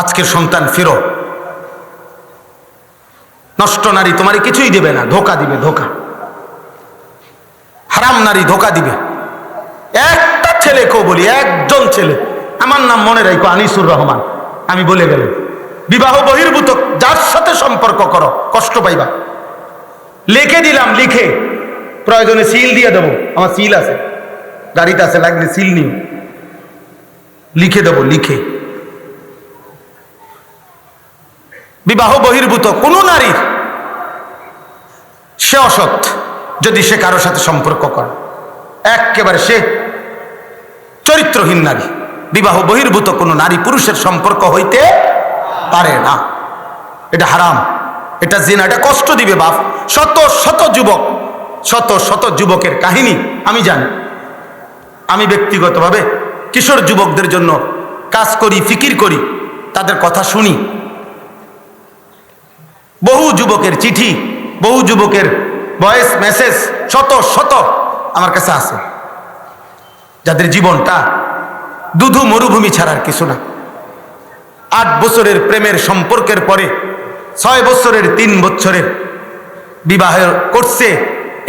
আজকের সন্তান ফেরো। নষ্ট নারী তোমার কিছুই দেবে না, ধোকা দিবে, ধোকা। হারাম নারী ধোকা দিবে। একটা ছেলেকেও বলি, একজন ছেলে, আমার নাম মনে রাখো আনিসুর রহমান, আমি বলে গেলাম, বিবাহ বহির্ভূত যার সাথে সম্পর্ক করো কষ্ট পাইবা। লিখে দিলাম, লিখে, প্রয়োজনে সিল দিয়ে দেবো, আমার সিল আছে গাড়িতে আছে, লাগলে সিল নিও, লিখে দেবো, লিখে। বিবাহ বহির্ভূত কোন নারীর সে অসৎ যদি সে কারোর সাথে সম্পর্ক করে, একেবারে সে চরিত্রহীন নারী। বিবাহ বহির্ভূত কোন নারী পুরুষের সম্পর্ক হইতে পারে না, এটা হারাম, এটা জিনা, এটা কষ্ট দিবে বাপ। শত শত যুবক, শত শত যুবকের কাহিনী আমি জানি। আমি ব্যক্তিগতভাবে কিশোর যুবকদের জন্য কাজ করি, ফিকির করি, তাদের কথা শুনি। বহু যুবকের চিঠি, বহু যুবকের ভয়েস মেসেজ শত শত আমার কাছে আছে, যাদের জীবনটা দুধু মরুভূমি ছাড়ার কিছু না। 8 বছরের প্রেমের সম্পর্কের পরে 6 বছরের 3 বছরের বিবাহ করছে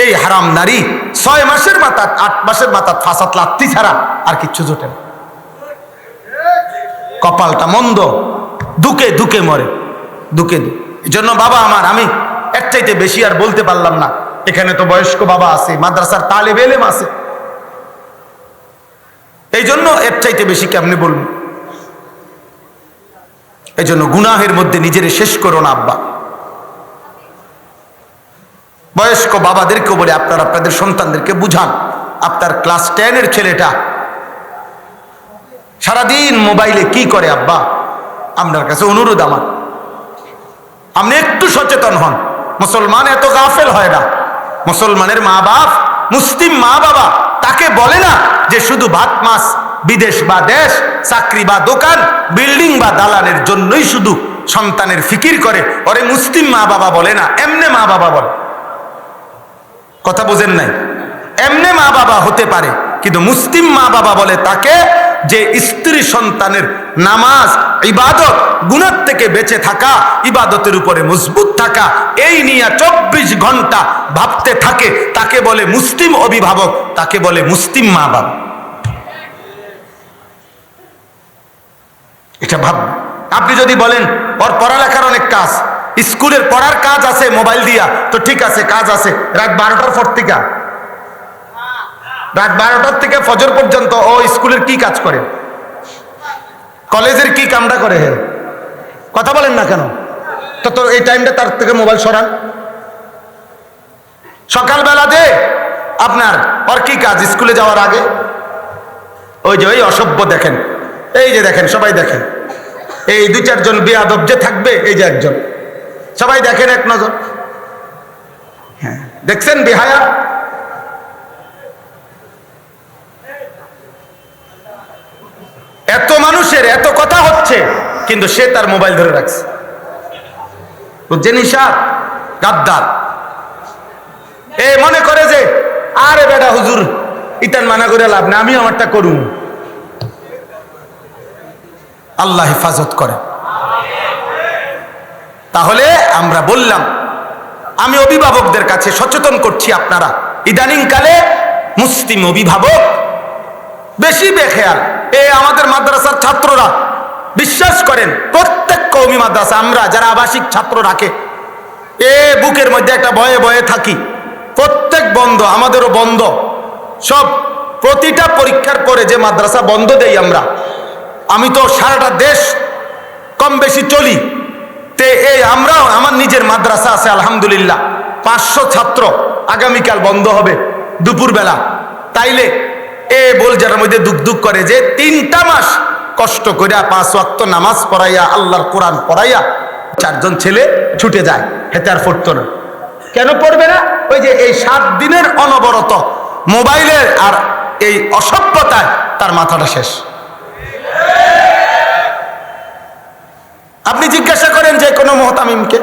এই হারাম নারী। 6 মাসের মাথা, 8 মাসের মাথা ফাঁসাত লাত্তি ছাড়া আর কিচ্ছু জোটে না। কপালটা মন্দ, দুকে দুকে মরে, দুকে দুকে। এই জন্য বাবা আমার, আমি এর চাইতে বেশি আর বলতে পারলাম না। এখানে তো বয়স্ক বাবা আছে, মাদ্রাসার তালেব এলেম আছে, এই জন্য এর চাইতে বেশি কেমনে বলবো। এই জন্য গুনাহের মধ্যে নিজের শেষ করো না আব্বা। বয়স্ক বাবাদেরকে বলে আপনারা আপনাদের সন্তানদেরকে বুঝান। আপনার ক্লাস 10-এর ছেলেটা সারাদিন মোবাইলে কি করে আব্বা, আপনার কাছে অনুরোধ আমার, আপনি একটু সচেতন হন। মুসলমান এত গাফেল হয় না। মুসলমানের মা বাপ, মুসলিম মা বাবা তাকে বলে না যে শুধু ভাত মাছ, বিদেশ বা দেশ, চাকরি বা দোকান, বিল্ডিং বা দালানের জন্যই শুধু সন্তানের ফিকির করে, ওরে মুসলিম মা বাবা বলে না, এমনে মা বাবা বলে। কথা বোঝেন নাই? এমনে মা বাবা হতে পারে, কিন্তু মুসলিম মা বাবা বলে তাকে যে স্ত্রী সন্তানের নামাজ, ইবাদত, গুনাহ থেকে বেঁচে থাকা, ইবাদতের উপরে মজবুত থাকা, এই নিয়ে 24 ঘন্টা ভাবতে থাকে, তাকে বলে মুসলিম অভিভাবক, তাকে বলে মুসলিম মা বাবা। এটা ভাব। আপনি যদি বলেন ওর পড়ালেখার অনেক কাজ, স্কুলের পড়ার কাজ আছে মোবাইল দিয়া, তো ঠিক আছে, কাজ আছে। রাত 12টার পর থেকে, রাত 12টার থেকে ফজর পর্যন্ত ও স্কুলের কি কাজ করে, কলেজের কি কামটা করে? হে, কথা বলেন না কেন? তো এই টাইমটা তার থেকে মোবাইল সরান। সকালবেলা যে আপনার ওর কি কাজ, স্কুলে যাওয়ার আগে ওই যে ওই অসভ্য দেখেন, এই যে দেখেন, সবাই দেখেন, এই 2-4 জন বেয়াদব যে থাকবে, এই যে একজন, সবাই দেখেন এক নজর। হ্যাঁ, দেখছেন বেহায়া? এত মানুষের এত কথা হচ্ছে, কিন্তু সে তার মোবাইল ধরে রাখছে। বুঝছেন? ঈশা গাদ্দার। এ মনে করে যে আরে বেটা হুজুর ইতান মানা করে লাভ না, আমি আমারটা করুন। আল্লাহ হেফাজত করে। তাহলে আমরা বললাম, আমি অভিভাবকদের কাছে সচেতন করছি, আপনারা ইদানিং কালে মুসলিম অভিভাবক বেশি বেখেয়াল। আমাদের মাদ্রাসার ছাত্ররা বিশ্বাস করেন, প্রত্যেক কওমি মাদ্রাসা আমরা যারা আবাসিক ছাত্র রাখে, বুকের মধ্যে একটা ভয়ে ভয়ে থাকি। প্রত্যেক বন্ধ, আমাদেরও বন্ধ সব। প্রতিটা পরীক্ষার পরে যে মাদ্রাসা বন্ধ দেই আমরা, আমি তো সারাটা দেশ কম বেশি চলি, তে আমরাও, আমার নিজের মাদ্রাসা আছে আলহামদুলিল্লাহ, 500 ছাত্র। আগামীকাল বন্ধ হবে দুপুরবেলা। তাইলে বোলজারের মধ্যে দুঃখ দুঃখ করে যে 3টা মাস কষ্ট করে 5 ওয়াক্ত নামাজ পড়াইয়া, আল্লাহর কোরআন পড়াইয়া 4 জন ছেলে ছুটে যায়, হেতে আর পড়তো না। কেন পড়বে না? ওই যে এই 7 দিনের অনবরত মোবাইলের আর এই অসভ্যতায় তার মাথাটা শেষ। আপনি জিজ্ঞাসা করেন যে কোনো মুহতামিমকে,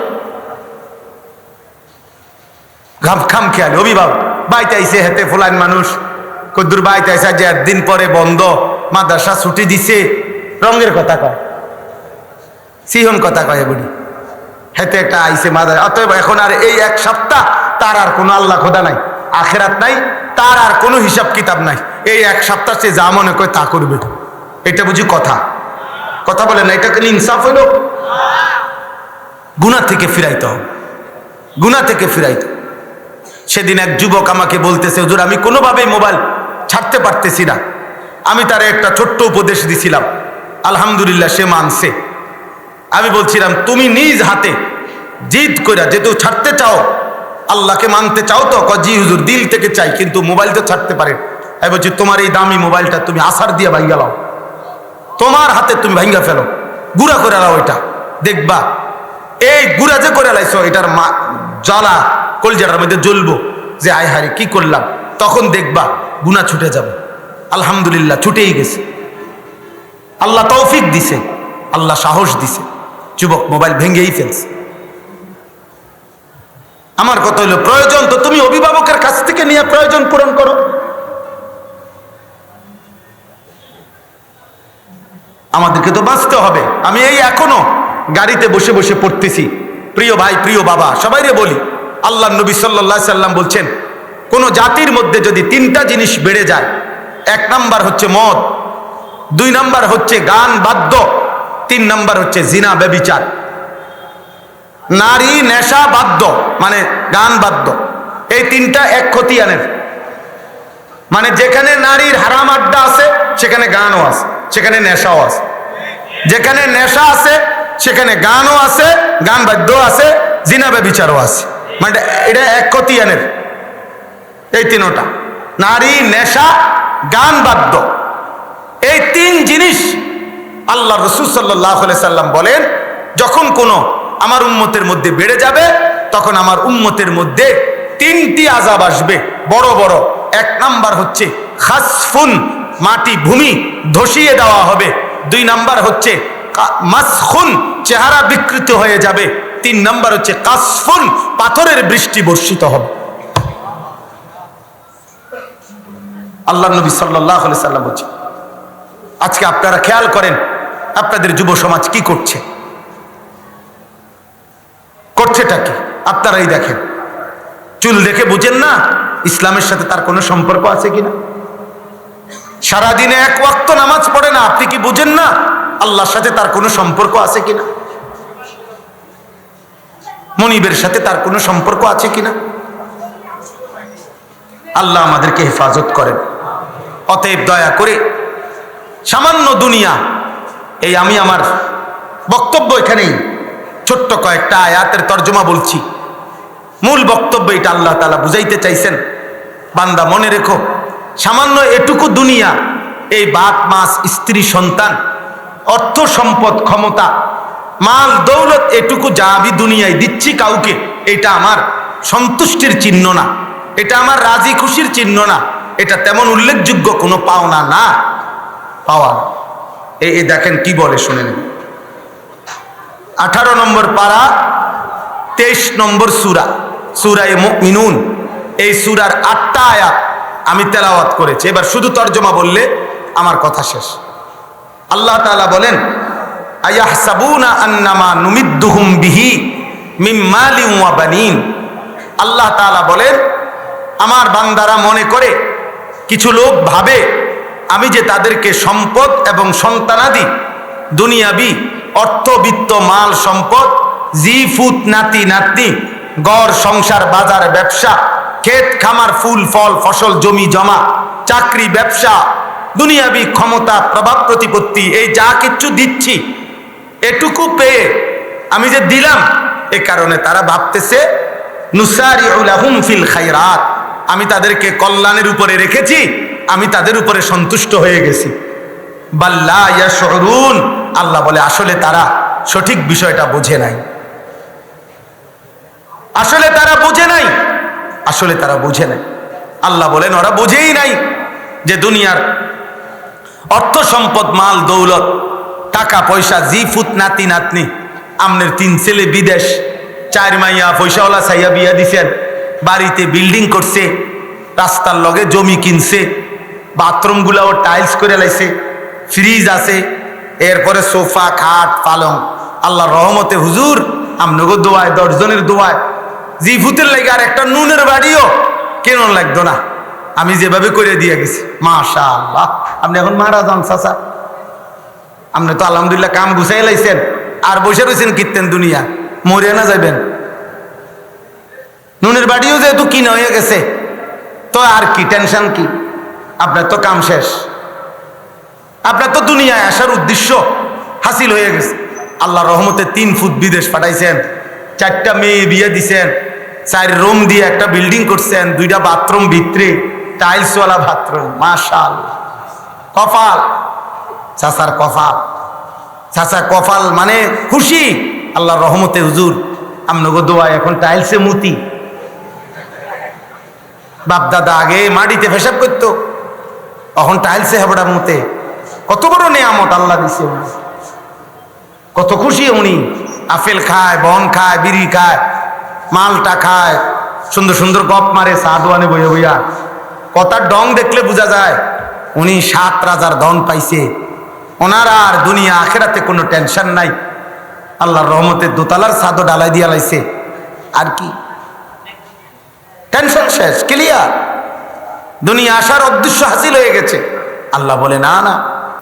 খাম খেয়াল অভিভাবক বাইতে আইসে, হেতে ফুলাইন মানুষ কদ্দুর বাইতে আইসা যে 1 দিন পরে বন্ধ, মাদ্রাসা ছুটি দিছে, রঙের কথা কয়। সিহন কথা কয়ে বলি হেতে একটা আইসে মাদার। অতএব এখন আর এই এক সপ্তাহ তার আর কোনো আল্লাহ খোদা নাই, আখেরাত নাই, তার আর কোনো হিসাব কিতাব নাই। এই এক সপ্তাহ সে যা মনে করে তা করবে। এটা বুঝি কথা? কথা বলে না, এটা কেন ইনসাফ হইল? গুনাহ থেকে ফিরাইতে হবে, গুনাহ থেকে ফিরাইতে। সেদিন এক যুবক আমাকে বলতেছে, হুজুর আমি কোনোভাবেই মোবাইল ছাড়তে পারতেছি না। আমি তার একটা ছোট্ট উপদেশ দিছিলাম, আলহামদুলিল্লাহ সে মানছে। আমি বলছিলাম তুমি নিজ হাতে জিদ করে যেহেতু ছাড়তে চাও, আল্লাহকে মানতে চাও তো? জি হুজুর দিল থেকে চাই, কিন্তু মোবাইল তো ছাড়তে পারে। আমি বলছি তোমার এই দামি মোবাইলটা তুমি আসার দিয়ে ভাঙ্গা লাও, তোমার হাতে তুমি ভাঙ্গা ফেলো, গুড়া করে লাও। ওইটা দেখবা এই গুড়া যে করে লাইছো এটার জ্বালা কলজাটার মধ্যে জ্বলবো যে আয় হারে কি করলাম। তখন দেখবা গুনাহ ছুটে যাবে। আলহামদুলিল্লাহ ছুটেই গেছে। আল্লাহ তৌফিক দিছে, আল্লাহ সাহস দিছে, যুবক মোবাইল ভেঙেই ফেলছে। আমার কথা হলো প্রয়োজন তো তুমি অভিভাবকের কাছ থেকে নিয়ে প্রয়োজন পূরণ করো। আমাদেরকে তো বাঁচতে হবে। আমি এই এখনো গাড়িতে বসে বসে পড়তেছি, প্রিয় ভাই প্রিয় বাবা সবাইরে বলি, আল্লাহ নবী সাল্লাল্লাহু আলাইহি সাল্লাম বলছেন কোন জাতির মধ্যে যদি তিনটা জিনিস বেড়ে যায়, এক নাম্বার হচ্ছে মদ, দুই নাম্বার হচ্ছে গান বাদ্য, তিন নাম্বার হচ্ছে জিনা ব্যভিচার। নারী নেশা বাদ্য মানে গান বাদ্য, এই তিনটা এক খতিয়ানের। মানে যেখানে নারীর হারাম আড্ডা আছে সেখানে গানও আছে, সেখানে নেশাও আছে। যেখানে নেশা আছে সেখানে গানও আছে, গান বাদ্য আছে, জিনা ব্যভিচারও আছে। মানে এটা এক খতিয়ানের এই তিনটা, নারী নেশা গান বাদ্য। এই তিন জিনিস আল্লাহ রাসূল সাল্লাল্লাহু আলাইহি সাল্লাম বলেন যখন কোনো আমার উম্মতের মধ্যে বেড়ে যাবে তখন আমার উম্মতের মধ্যে তিনটি আযাব আসবে বড় বড়। এক নাম্বার হচ্ছে খাসফুন, মাটি ভূমি ধসিয়ে দেওয়া হবে। দুই নাম্বার হচ্ছে মাসখুন, চেহারা বিকৃত হয়ে যাবে। তিন নাম্বার হচ্ছে কাসফুন, পাথরের বৃষ্টি বর্ষিত হবে। আল্লাহ নবী সাল্লাল্লাহু আলাইহি সাল্লাম বলছেন। আজকে আপনারা খেয়াল করেন আপনাদের যুব সমাজ কি করছে, করছেটা কি আপনারাই দেখেন। চুল দেখে বুঝেন না ইসলামের সাথে তার কোনো সম্পর্ক আছে কিনা? সারাদিনে এক ওয়াক্ত নামাজ পড়ে না, আপনি কি বুঝেন না আল্লাহর সাথে তার কোনো সম্পর্ক আছে কিনা? মনিবের সাথে তার কোনো সম্পর্ক আছে কিনা? আল্লাহ আমাদেরকে হেফাজত করেন। অতএব দয়া করে সামান্য দুনিয়া, এই আমি আমার বক্তব্য এখানেই ছোট্ট কয়েকটা আয়াতের তর্জমা বলছি, মূল বক্তব্য এটা আল্লাহ তাআলা বুঝাইতে চাইছেন। বান্দা মনে রেখো সামান্য এটুকু দুনিয়া, এই বাপ মাস স্ত্রী সন্তান অর্থ সম্পদ ক্ষমতা মাল দৌলত, এটুকু যা আমি দুনিয়ায় দিচ্ছি কাউকে, এটা আমার সন্তুষ্টির চিহ্ন না, এটা আমার রাজি খুশির চিহ্ন না, এটা তেমন উল্লেখযোগ্য কোনো পাওনা না, পাওয়া। এই দেখেন কি বলে শুনে নেন। 18 নম্বর পারা 23 নম্বর সূরা, সূরায়ে মুমিনুন। এই সূরার 8টা আয়াত আমি তেলাওয়াত করেছি, এবার শুধু তরজমা বললে আমার কথা শেষ। আল্লাহ তাআলা বলেন আয়াহসাবুনা আন্নামা নুমিদ্দুহুম বিহি মিন মালিন ওয়া বানিন। আল্লাহ তাআলা বলেন আমার বান্দারা মনে করে, কিছু লোক ভাবে আমি যে তাদেরকে সম্পদ এবং সন্তানাদি দুনিয়াবি অর্থবিত্ত মাল সম্পদ জিফুত নাতি নাতনি গড় সংসার বাজার ব্যবসা ক্ষেত খামার ফুল ফল ফসল জমি জমা চাকরি ব্যবসা দুনিয়াবি ক্ষমতা প্রভাব প্রতিপত্তি, এই যা কিছু দিচ্ছি এটুকু পেয়ে আমি যে দিলাম, এ কারণে তারা ভাবতেছে নুসারিউ লাহুম ফিল খায়রাত, আমি তাদেরকে কল্যাণের উপরে রেখেছি, আমি তাদের উপরে সন্তুষ্ট হয়ে গেছি। বাল্লা ইয়াশউরুন, আল্লাহ বলে আসলে তারা সঠিক বিষয়টা বোঝে নাই, আসলে তারা বোঝে নাই, আসলে তারা বোঝে নাই। আল্লাহ বলেন ওরা বোঝেই নাই যে দুনিয়ার অর্থ সম্পদ মাল দৌলত টাকা পয়সা জিফুত নাতি নাতনি, আমনের 3 ছেলে বিদেশ, 4 মাইয়া পয়সাওয়ালা সাইয়া বিয়া দিছেন, বাড়িতে বিল্ডিং করছে, রাস্তার লগে জমি কিনছে, বাথরুমগুলাও টাইলস করে লাইছে, ফ্রিজ আছে, এরপরে সোফা খাট পালং আল্লাহর রহমতে হুজুর আমনগো দোয়ায় 10 জনের দোয়ায় জি ফুতের লাগে আর একটা নুনের বাড়িও কেন লাগতো না, আমি যেভাবে করে দিয়ে গেছি। মাশাআল্লাহ। আপনি এখন মারা যান চাচা, আপনি তো আলহামদুলিল্লাহ কাম গুছাই লাইছেন, আর বসে রয়েছেন কীর্তেন দুনিয়া, মরে না যাবেন। নুনের বাড়িও যেহেতু কিনা হয়ে গেছে, তো আর কি টেনশন কি, আপনার তো কাম শেষ, আপনার তো দুনিয়ায় আসার উদ্দেশ্য হাসিল হয়ে গেছে। আল্লাহ রহমতে 3 ফুট বিদেশ পাঠাইছেন, 4টা মেয়ে বিয়ে দিছেন, 4 রুম দিয়ে একটা বিল্ডিং করছেন, 2টা বাথরুম ভিতরে টাইলসওয়ালা বাথরুম। মাশাআল্লাহ, কপাল চাচার, কপাল চাচা, কপাল মানে খুশি আল্লাহর রহমতে। হুজুর আমনগো দোয়ায় এখন টাইলসে মুতি, বাপ দাদা আগে মাটিতে পেশাব করতো, এখন টাইলসে হেবড়া মুতে। কত বড় নেয়ামত আল্লাহ দিছে, কত খুশি উনি। আপেল খায়, বন খায়, বিড়ি খায়, মালটা খায়, সুন্দর সুন্দর গপ মারে সাদওয়ানে বইয়া বইয়া। কথার ডং দেখলে বোঝা যায় উনি 7 রাজার ধন পাইছে, ওনার আর দুনিয়া আখেরাতে কোনো টেনশন নাই। আল্লাহর রহমতে দোতলার ছাদও ডালাই দিয়া লাইছে, আর কি টেনশন শেষ, ক্লিয়ার, দুনিয়া আসার উদ্দেশ্য হাসিল হয়ে গেছে। আল্লাহ বলে না না,